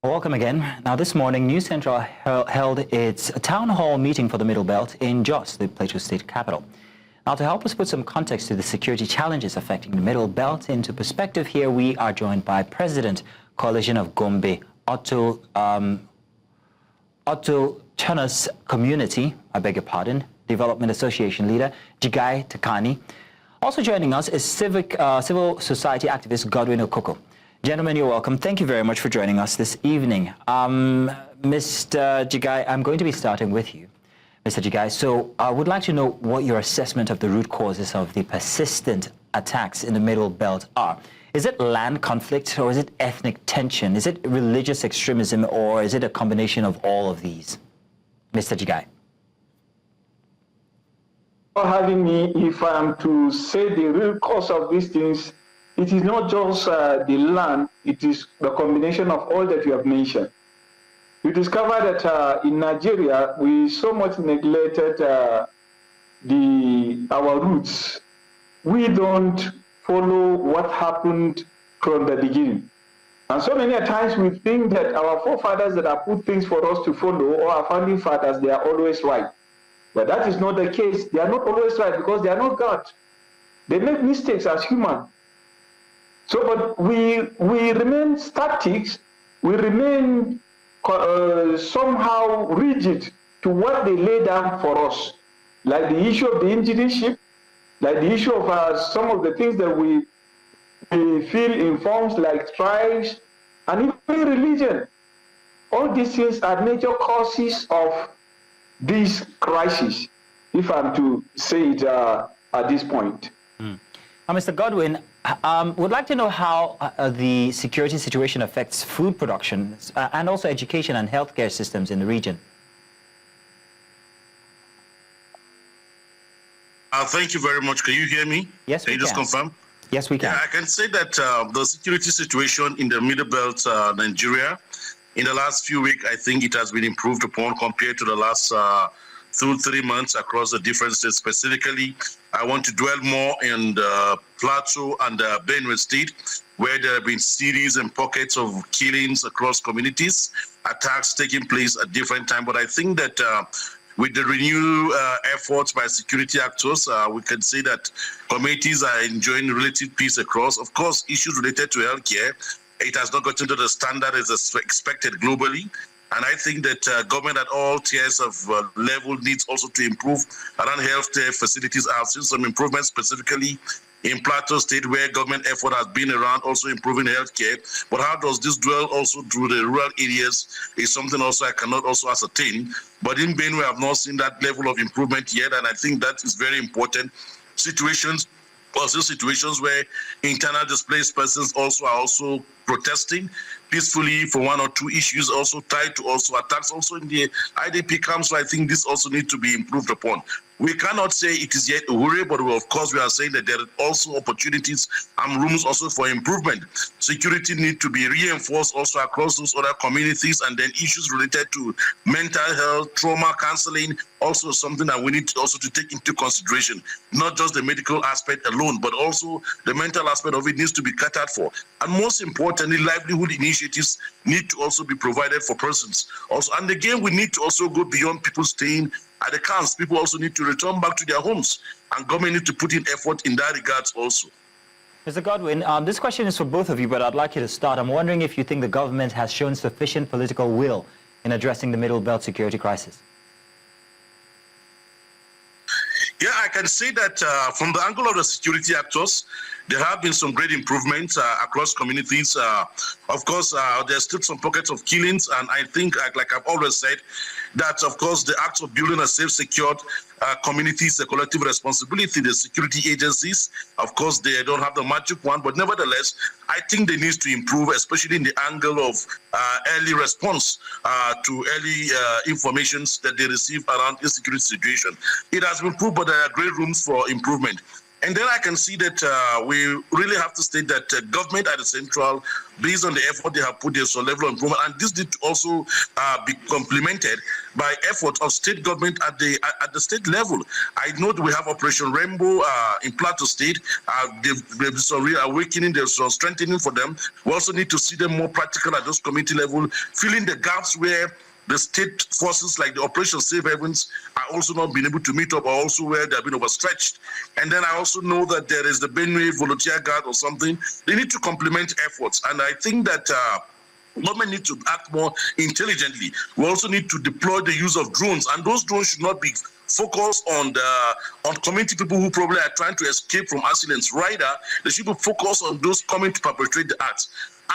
Welcome again. Now, this morning, News Central held its town hall meeting for the Middle Belt in Jos, the Plateau State capital. Now, to help us put some context to the security challenges affecting the Middle Belt into perspective here, we are joined by President, Coalition of Gombe, Autochthonous Community, Development Association leader, Jigai Takkani. Also joining us is civil society activist Godwin Okoko. Gentlemen, you're welcome. Thank you very much for joining us this evening. Mr. Jigai, I'm going to be starting with you. Mr. Jigai, so I would like to know what your assessment of the root causes of the persistent attacks in the Middle Belt are. Is it land conflict or is it ethnic tension? Is it religious extremism or is it a combination of all of these? Mr. Jigai. For having me, if I am to say the real cause of these things, it is not just the land, it is the combination of all that you have mentioned. You discover that in Nigeria, we so much neglected our roots. We don't follow what happened from the beginning. And so many times we think that our forefathers that have put things for us to follow, or our founding fathers, they are always right. But that is not the case. They are not always right because they are not God. They make mistakes as humans. So, but we remain static, we remain somehow rigid to what they lay down for us, like the issue of the engineership, like the issue of some of the things that we feel in forms like tribes, and even religion. All these things are major causes of this crisis, if I'm to say it at this point. Mr. Godwin, would like to know how the security situation affects food production and also education and healthcare systems in the region. Thank you very much. Can you hear me? Yes, we can. Can you just confirm? Yes, we can. Yeah, I can say that the security situation in the Middle Belt, Nigeria, in the last few weeks, I think it has been improved upon compared to the last 2-3 months across the different states. Specifically, I want to dwell more in the Plateau and the Benue State, where there have been series and pockets of killings across communities, attacks taking place at different times. But I think that with the renewed efforts by security actors, we can say that communities are enjoying relative peace across. Of course, issues related to healthcare, it has not gotten to the standard as expected globally. And I think that government at all tiers of level needs also to improve around healthcare facilities. I've seen some improvements specifically in Plateau State where government effort has been around also improving healthcare. But how does this dwell also through the rural areas is something also I cannot also ascertain. But in Benue, I've not seen that level of improvement yet. And I think that is very important. Also situations where internal displaced persons also are also protesting peacefully for one or two issues, also tied to also attacks also in the IDP camps. So I think this also needs to be improved upon. We cannot say it is yet a hurry, but of course we are saying that there are also opportunities and rooms also for improvement. Security need to be reinforced also across those other communities, and then issues related to mental health, trauma counseling, also something that we need also to take into consideration. Not just the medical aspect alone, but also the mental aspect of it needs to be catered for. And most importantly, livelihood initiatives need to also be provided for persons. Also, and again, we need to also go beyond people staying at the camps. People also need to return back to their homes, and government need to put in effort in that regards also. Mr. Godwin, this question is for both of you, but I'd like you to start. I'm wondering if you think the government has shown sufficient political will in addressing the Middle Belt security crisis. Yeah, I can say that from the angle of the security actors, there have been some great improvements across communities. Of course, there's still some pockets of killings, and I think, like I've always said, that, of course, the act of building a safe, secured community is a collective responsibility. The security agencies, of course, they don't have the magic wand, but nevertheless, I think they need to improve, especially in the angle of early response to early informations that they receive around insecurity situation. It has been improved, but there are great rooms for improvement. And then I can see that we really have to state that government at the central, based on the effort they have put, there's a level of improvement, and this need to also be complemented by effort of state government at the state level. I know that we have Operation Rainbow in Plateau State. There's some reawakening, there's some strengthening for them. We also need to see them more practical at those community level, filling the gaps where the state forces like the Operation Safe Havens are also not being able to meet up, or also where they've been overstretched. And then I also know that there is the Benue Volunteer Guard or something. They need to complement efforts. And I think that government needs to act more intelligently. We also need to deploy the use of drones, and those drones should not be focused on community people who probably are trying to escape from accidents. Rather, they should be focused on those coming to perpetrate the acts.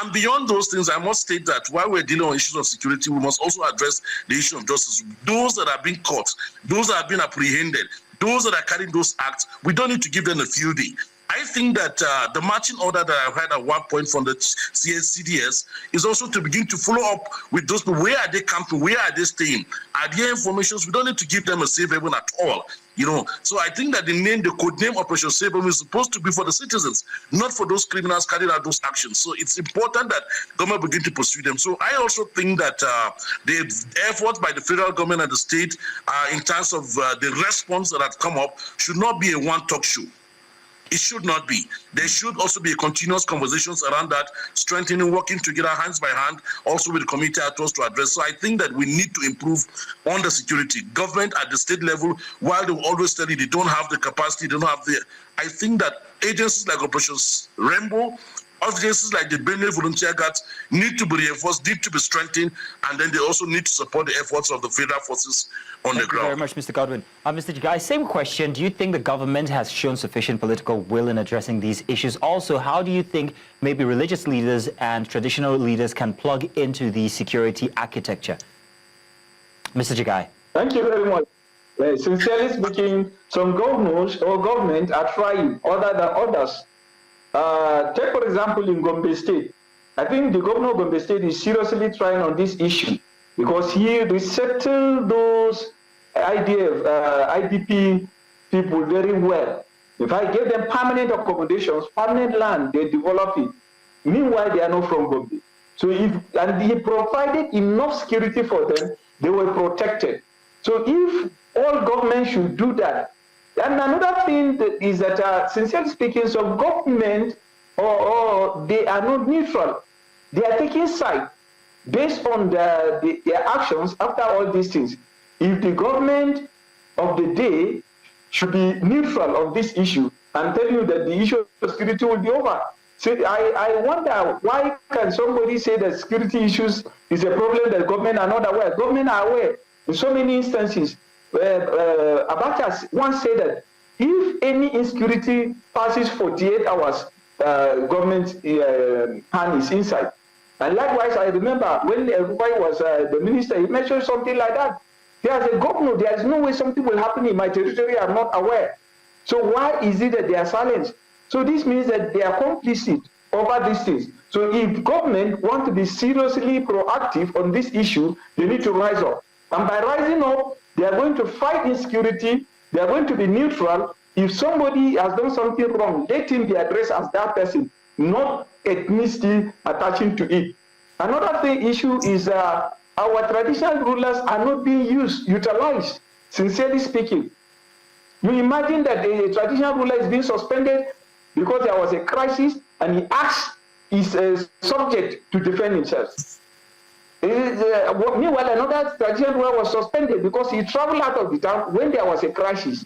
And beyond those things, I must state that while we're dealing on issues of security, we must also address the issue of justice. Those that are being caught, those that have been apprehended, those that are carrying those acts, we don't need to give them a field day. I think that the marching order that I've had at one point from the CDS is also to begin to follow up with those people. Where are they camping? Where are they staying? Are there informations? We don't need to give them a safe haven at all. So I think that the code name Operation Safe Haven is supposed to be for the citizens, not for those criminals carrying out those actions. So it's important that government begin to pursue them. So I also think that the efforts by the federal government and the state in terms of the response that have come up should not be a one-talk show. It should not be. There should also be continuous conversations around that, strengthening, working together, hands by hand, also with the community actors to address. So I think that we need to improve on the security. Government at the state level, while they will always tell you they don't have the capacity, they don't have the... I think that agencies like Operation Rainbow, agencies like the Benue Volunteer Guards need to be reinforced, need to be strengthened, and then they also need to support the efforts of the federal forces on the ground. Thank you very much, Mr. Godwin. Mr. Jigai, same question. Do you think the government has shown sufficient political will in addressing these issues? Also, how do you think maybe religious leaders and traditional leaders can plug into the security architecture? Mr. Jigai. Thank you very much. Sincerely speaking, some governors or government are trying other than others. Take, for example, in Gombe State. I think the governor of Gombe State is seriously trying on this issue because he resettled those IDP people very well. If I give them permanent accommodations, permanent land, they develop it. Meanwhile, they are not from Gombe. So and he provided enough security for them, they were protected. So if all governments should do that. And another thing is that, sincerely speaking, some government or they are not neutral. They are taking side based on their actions after all these things. If the government of the day should be neutral on this issue, I'm telling you that the issue of security will be over. So I wonder, why can somebody say that security issues is a problem that government are not aware? Government are aware in so many instances. Abacha once said that if any insecurity passes 48 hours, government hand is inside. And likewise, I remember when Rufai was the minister, he mentioned something like that. There's a governor, there is no way something will happen in my territory, I'm not aware. So why is it that they are silenced? So this means that they are complicit over these things. So if government want to be seriously proactive on this issue, they need to rise up. And by rising up, they are going to fight insecurity. They are going to be neutral. If somebody has done something wrong, let him be addressed as that person, not ethnicity attaching to it. Another issue is our traditional rulers are not being utilized, sincerely speaking. You imagine that a traditional ruler is being suspended because there was a crisis and he asked his subject to defend himself. Meanwhile, another traditional ruler was suspended because he traveled out of the town when there was a crisis.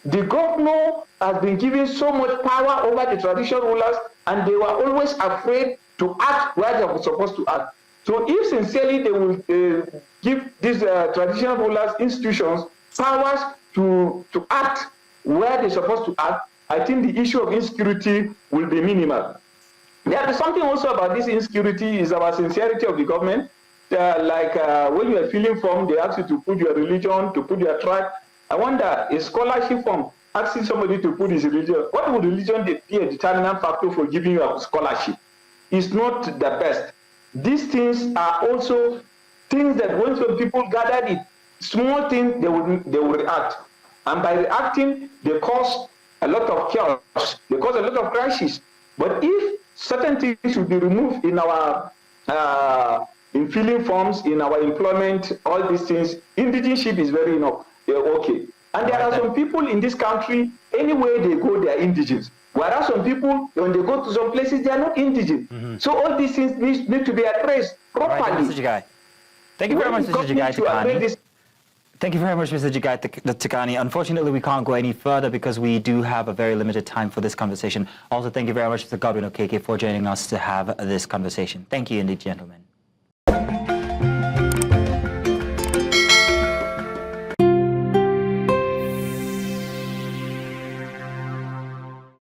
The governor has been given so much power over the traditional rulers, and they were always afraid to act where they were supposed to act. So if sincerely they will give these traditional rulers, institutions, powers to act where they're supposed to act, I think the issue of insecurity will be minimal. There is something also about this insecurity is about sincerity of the government. When you are filling form, they ask you to put your religion, to put your tribe. I wonder, a scholarship form asking somebody to put his religion, what would religion be a determinant factor for giving you a scholarship? It's not the best. These things are also things that when some people gather it, small things, they will react. And by reacting, they cause a lot of chaos. They cause a lot of crisis. But if certain things should be removed in our in filling forms, in our employment, all these things, indigenship is very okay. And there are some people in this country, anywhere they go, they are indigents. Whereas some people, when they go to some places, they are not indigent. So all these things need to be addressed properly. Right, Mr. Jigai. Thank you very much, Mr. Jigai Takkani. Thank you very much, Mr. Jigai Takkani. Unfortunately, we can't go any further because we do have a very limited time for this conversation. Also, thank you very much, Mr. Godwin Okoko, for joining us to have this conversation. Thank you indeed, gentlemen.